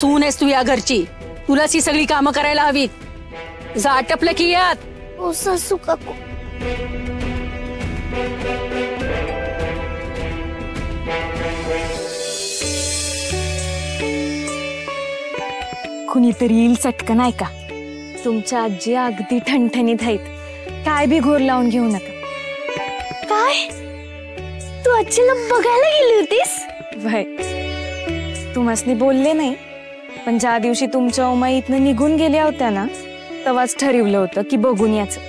सून आहेस तू या घरची, तुलाच ही सगळी कामं करायला हवीत। जा आटपलं की यात। हो सासू काकू। कुणीतरी येईल चटकन ऐका, तुमच्या आजी अगदी ठणठणीत आहेत, काय बी घोर लावून घेऊ नका। काय तू आजीला बघायला गेली होतीस? वय तुम्हासनी बोलले नाही, पण ज्या दिवशी तुमच्या उमा इथनं निघून गेल्या होत्या ना, तेव्हाच ठरवलं होतं की बघून यायचं।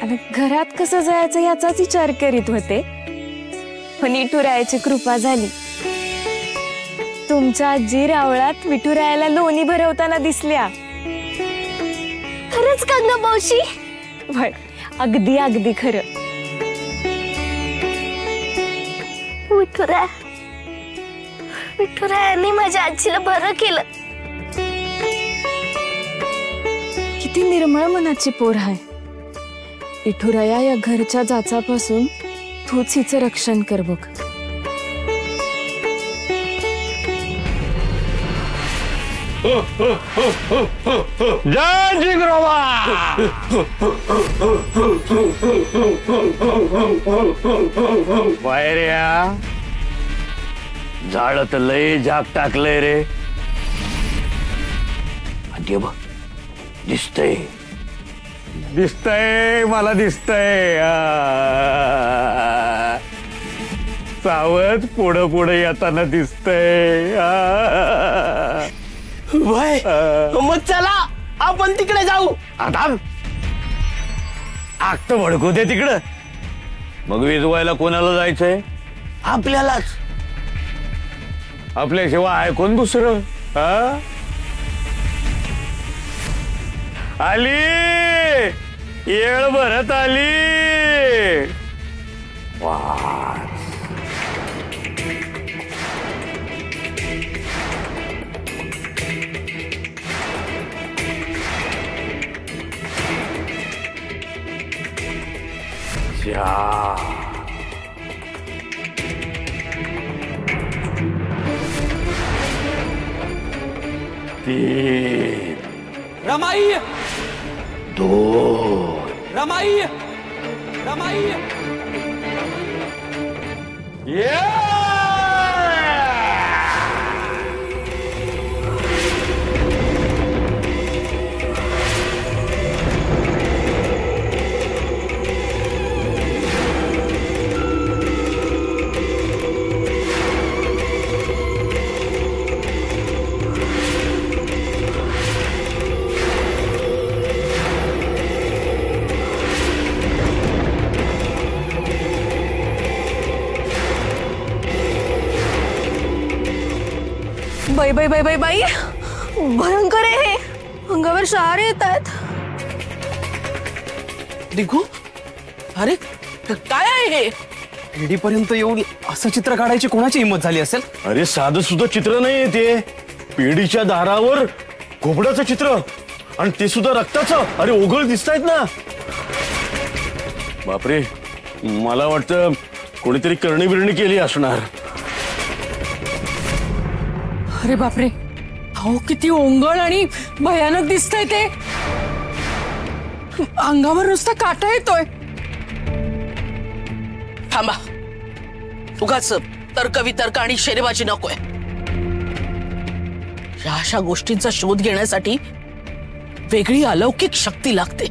आणि घरात कसं जायचं याचाच विचार करीत होते, पण विठुरायाची कृपा झाली। तुमच्या आजी रावळात विठुरायाला लोणी भरवताना दिसल्या। खरंच गंगा मावशी? वय अगदी अगदी खरं। विठुरायाने माझ्या आजीला बरं केलं। किती निर्मळ मनाची पोर आहे। विठुराया या घरच्या जाचापासून तूच हिचं रक्षण कर बघ। जय जिंगरोबा। बाहेर्या झाड तर लय झाक टाकलंय रे। बघ दिसतंय, दिसतंय मला दिसतंय। सावध पुढं पुढे येताना दिसतंय। भाई मग चला आपण तिकडे जाऊ। आता आग तर भडकू दे तिकडं, मग विजवायला कोणाला जायचंय? आपल्यालाच। आपल्याशिवाय आहे कोण दुसरं? आली येळ भरत आली। तीन रमाई, दोन रमाई, रमाई। बाई बाई बाई बाई बाई, भयंकर आहे हे, अंगावर शहारे येत आहेत। दिगू, अरे काय आहे हे? पिढीपर्यंत येऊन असं चित्र काढायची कोणाची हिंमत झाली असेल? अरे साधं सुद्धा चित्र नाही ते, पिढीच्या दारावर घोबडाचं चित्र, आणि ते सुद्धा रक्ताचं। अरे ओघळ दिसतायत ना। बापरे, मला वाटतं कोणीतरी करणी बिरणी केली असणार। अरे बापरे, अहो किती ओंगळ आणि भयानक दिसतंय ते, अंगावर नुसता काटा येतोय। थांबा, उगाच तर्कवितर्क आणि शेरेबाजी नकोय। या अशा गोष्टींचा शोध घेण्यासाठी वेगळी अलौकिक शक्ती लागते,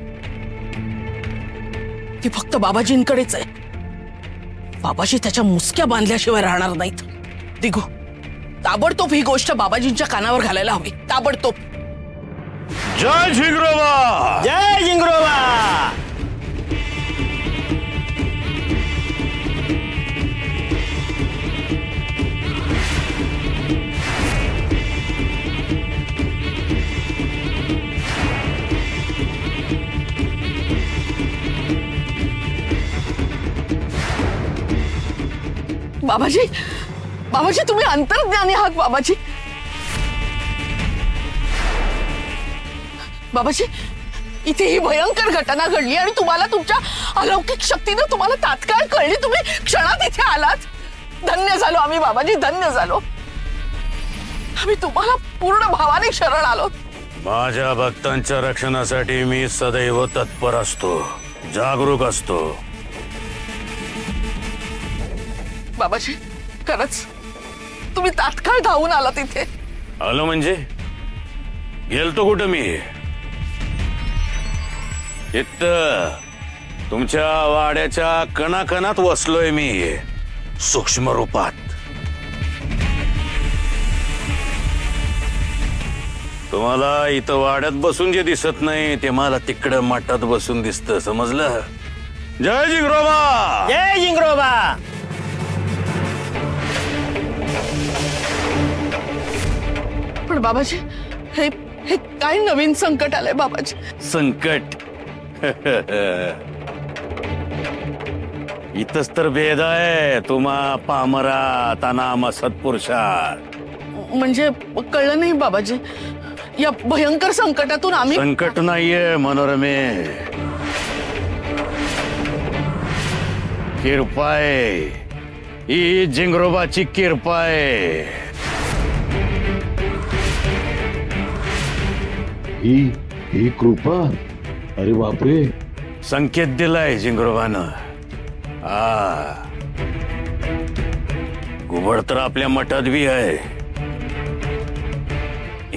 ती फक्त बाबाजींकडेच आहे। बाबाजी त्याच्या मुसक्या बांधल्याशिवाय राहणार नाहीत। दिगू, ताबडतोब ही गोष्ट बाबाजींच्या कानावर घालायला हवी, ताबडतोब। जय जिंगरोबा, जय जिंगरोबा। बाबाजी, बाबाजी तुम्ही अंतर्ज्ञानी आहात बाबाजी। बाबाजी, इथे ही भयंकर घटना घडली आणि तुम्हाला तुमच्या अलौकिक शक्तीने तुम्हाला तात्काळ कळली, तुम्ही क्षणात इथे आलात। धन्य झालो आम्ही बाबाजी, धन्य झालो। आम्ही तुम्हाला पूर्ण भावाने शरण आलो. माझ्या भक्तांच्या रक्षणासाठी मी सदैव तत्पर असतो, जागरूक असतो. बाबाजी खरंच तुम्ही तात्काळ धावून आला तिथे. आलो म्हणजे गेलतो कुठं मी? इथं तुमच्या वाड्याच्या कणाकणात वसलोय मी, सूक्ष्म रूपात. तुम्हाला इथं वाड्यात बसून जे दिसत नाही ते मला तिकडं मठात बसून दिसतं, समजलं? जय जिंगरोबा. जय जिंगरोबा. पण बाबाजी हे हे काय नवीन संकट आलंय बाबाजी? संकट इथंच तर भेद आहे तुम्हा पामरा तानाम सत्पुरुषात. म्हणजे कळलं नाही बाबाजी, या भयंकर संकटातून आम्ही. संकट नाहीये मनोरमे, कृपा आहे. ही जिंगरोबाची कृपा आहे. ही कृपा. अरे बापरे. संकेत दिलाय जिंगरोबानं. घुबड तर आपल्या मठात बी आहे.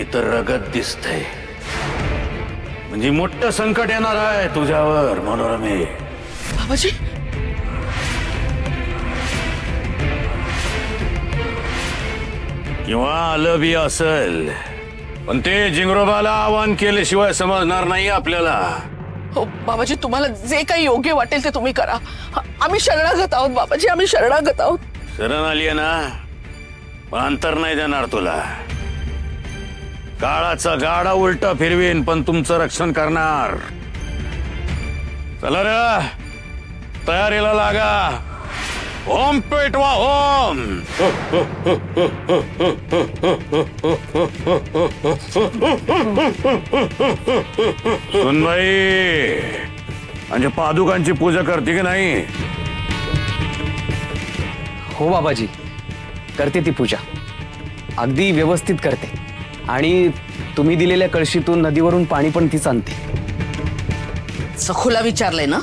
इतर रगत दिसतंय, म्हणजे मोठं संकट येणार आहे तुझ्यावर मनोरमे. बाबाजी किंवा आलं बी असेल, पण ते जिंगरोबाला आवाहन केल्याशिवाय समजणार नाही आपल्याला. हो बाबाजी, तुम्हाला जे काही योग्य वाटेल ते तुम्ही करा. आम्ही शरणागत आहोत बाबाजी, आम्ही शरणागत आहोत. शरण आली आहे ना, पण अंतर नाही देणार तुला. काळाचा गाडा उलटा फिरवीन पण तुमचं रक्षण करणार. चला रे, तयारीला लागा. ओम पेटवा ओम. सुनबाई म्हणजे पादुकांची पूजा करते की नाही? हो बाबाजी, करते ती पूजा, अगदी व्यवस्थित करते. आणि तुम्ही दिलेल्या कळशीतून नदीवरून पाणी पण तीच आणते. सखूला विचारलंय ना,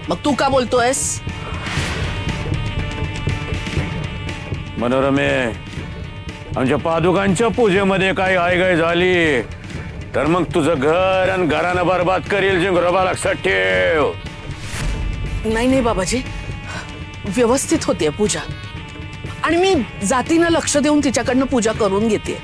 मग तू का बोलतोयस? मनोरमे, आमच्या पादुकांच्या पूजेमध्ये काही आयगाय झाली तर मग तुझं घर आणि घरानं बरबाद करील जिंगरोबा, लक्षात ठेव. नाही नाही बाबाजी, व्यवस्थित होते पूजा, आणि मी जातीनं लक्ष देऊन तिच्याकडनं पूजा करून घेते.